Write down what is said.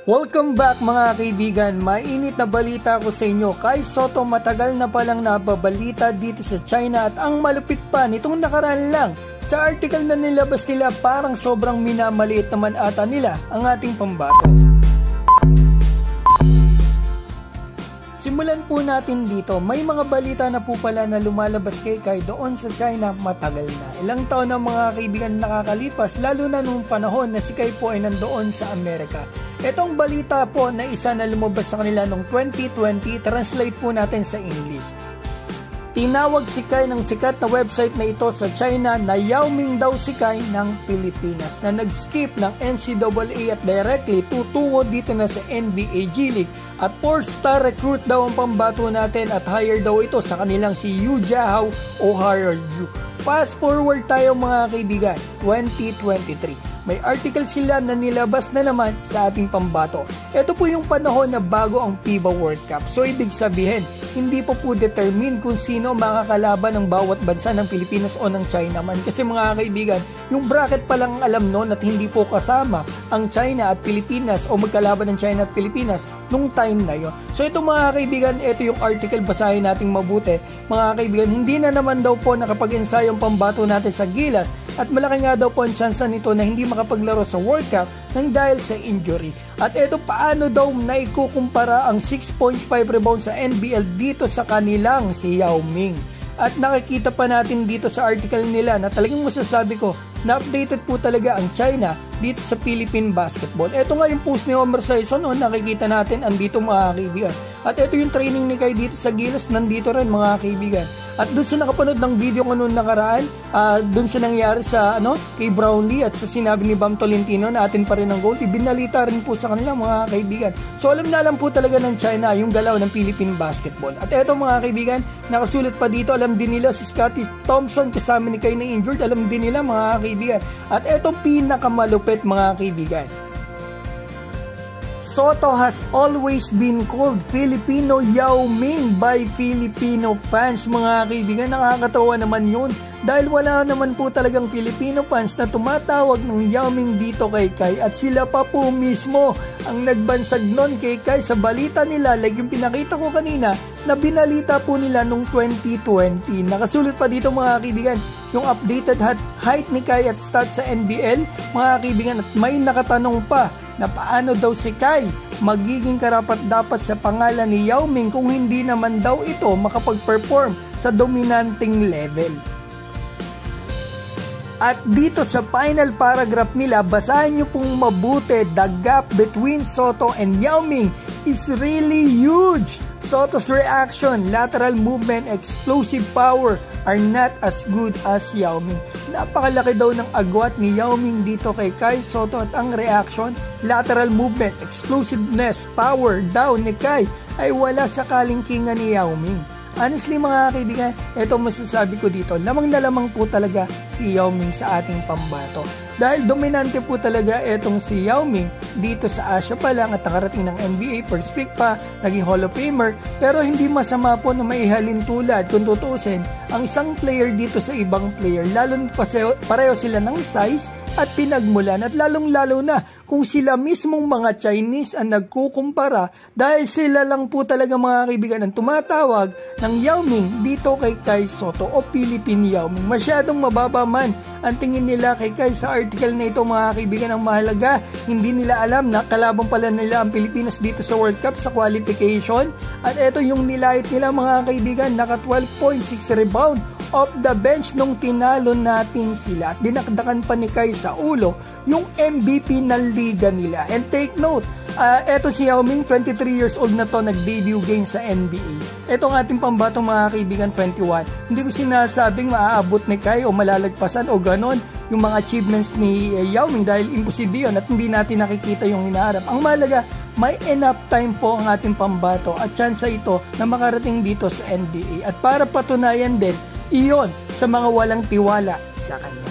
Welcome back mga kaibigan, mainit na balita ko sa inyo. Kai Sotto matagal na palang nababalita dito sa China at ang malupit pa nitong nakaraan lang. Sa article na nilabas nila parang sobrang minamaliit naman ata nila ang ating pambato. Simulan po natin dito, may mga balita na po pala na lumalabas kay Kai doon sa China matagal na. Ilang taon na mga kaibigan nakakalipas, lalo na nung panahon na si Kai po ay nandoon sa Amerika. Itong balita po na isa na lumabas sa kanila noong 2020, translate po natin sa English. Tinawag si Kai ng sikat na website na ito sa China na Yao Ming daw si Kai ng Pilipinas na nag-skip ng NCAA at directly tutungo dito na sa NBA G League at 4-star recruit daw ang pambato natin at hire daw ito sa kanilang si Yu Jiahao o Harold Yu. Fast forward tayo mga kaibigan, 2023. May article sila na nilabas na naman sa ating pambato. Ito po yung panahon na bago ang FIBA World Cup. So ibig sabihin, hindi po determine kung sino makakalaban ng bawat bansa ng Pilipinas o ng China man. Kasi mga kaibigan, yung bracket pa lang alam noon at hindi po kasama ang China at Pilipinas o magkalaban ng China at Pilipinas nung time na yon. So ito mga kaibigan, ito yung article, basahin nating mabuti. Mga kaibigan, hindi na naman daw po nakapag-ensayo ang pambato natin sa Gilas at malaki nga daw po ang tsansa nito na hindi makapaglaro sa World Cup nang dahil sa injury. At ito paano daw naikukumpara ang 6.5 rebounds sa NBL dito sa kanilang si Yao Ming. At nakikita pa natin dito sa article nila na talagang masasabi ko na updated po talaga ang China dito sa Philippine basketball. Ito nga yung post ni Homer Sison, nakikita natin andito mga kaibigan. At ito yung training ni Kai dito sa Gilas, nandito rin mga kaibigan. At doon sa nakapanood ng video ko noon nakaraan, doon sa nangyari sa kay Brownlee at sa sinabi ni Bam Tolentino na atin pa rin ang goal, ibinalita rin po sa kanila mga kaibigan. So alam na alam po talaga ng China yung galaw ng Philippine basketball. At eto mga kaibigan, nakasulat pa dito, alam din nila si Scottie Thompson kasama ni Kai na injured, alam din nila mga kaibigan. At eto pinakamalupit mga kaibigan. Sotto has always been called Filipino Yao Ming by Filipino fans. Mga kaibigan, nakakatawa naman yun dahil wala naman po talagang Filipino fans na tumatawag ng Yao Ming dito kay Kai at sila pa po mismo ang nagbansag nun kay Kai sa balita nila, like yung pinakita ko kanina na binalita po nila nung 2020. Nakasulat pa dito mga kaibigan yung updated height ni Kai at stats sa NBL mga kaibigan, at may nakatanong pa na paano daw si Kai magiging karapat-dapat sa pangalan ni Yao Ming kung hindi naman daw ito makapag-perform sa dominanting level. At dito sa final paragraph nila, basahin nyo pong mabuti, the gap between Sotto and Yao Ming is really huge. Sotto's reaction, lateral movement, explosive power are not as good as Yao Ming. Napakalaki daw ng agwat ni Yao Ming dito kay Kai Sotto at ang reaction, lateral movement, explosiveness, power daw ni Kai ay wala sa kalingkingan ni Yao Ming. Honestly mga kaibigan, ito masasabi ko dito, lamang na lamang po talaga si Yao Ming sa ating pambato. Dahil dominante po talaga itong si Yao Ming dito sa Asia pa lang at nakarating ng NBA, first pick pa, naging Hall of Famer, pero hindi masama po na maihalin tulad kung tutuusin ang isang player dito sa ibang player, lalo pareho sila ng size at pinagmulan at lalong-lalo na kung sila mismong mga Chinese ang nagkukumpara dahil sila lang po talaga mga kaibigan ang tumatawag ng Yao Ming dito kay Kai Sotto o Philippine Yao Ming. Masyadong mababa man ang tingin nila kay Kai sa article na ito mga kaibigan. Ang mahalaga, hindi nila alam na kalaban pala nila ang Pilipinas dito sa World Cup sa qualification at ito yung nilait nila mga kaibigan, naka 12.6 rebound off the bench nung tinalo natin sila at dinakdakan pa ni Kai sa ulo yung MVP ng liga nila. And take note, eto si Yao Ming, 23 years old na to, nag-debut game sa NBA. Eto ang ating pambato mga kaibigan, 21. Hindi ko sinasabing maaabot ni Kai o malalagpasan o ganon yung mga achievements ni Yao Ming dahil imposible yun at hindi natin nakikita yung hinaharap. Ang mahalaga, may enough time po ang ating pambato at tsansa ito na makarating dito sa NBA at para patunayan din iyon sa mga walang tiwala sa kanya.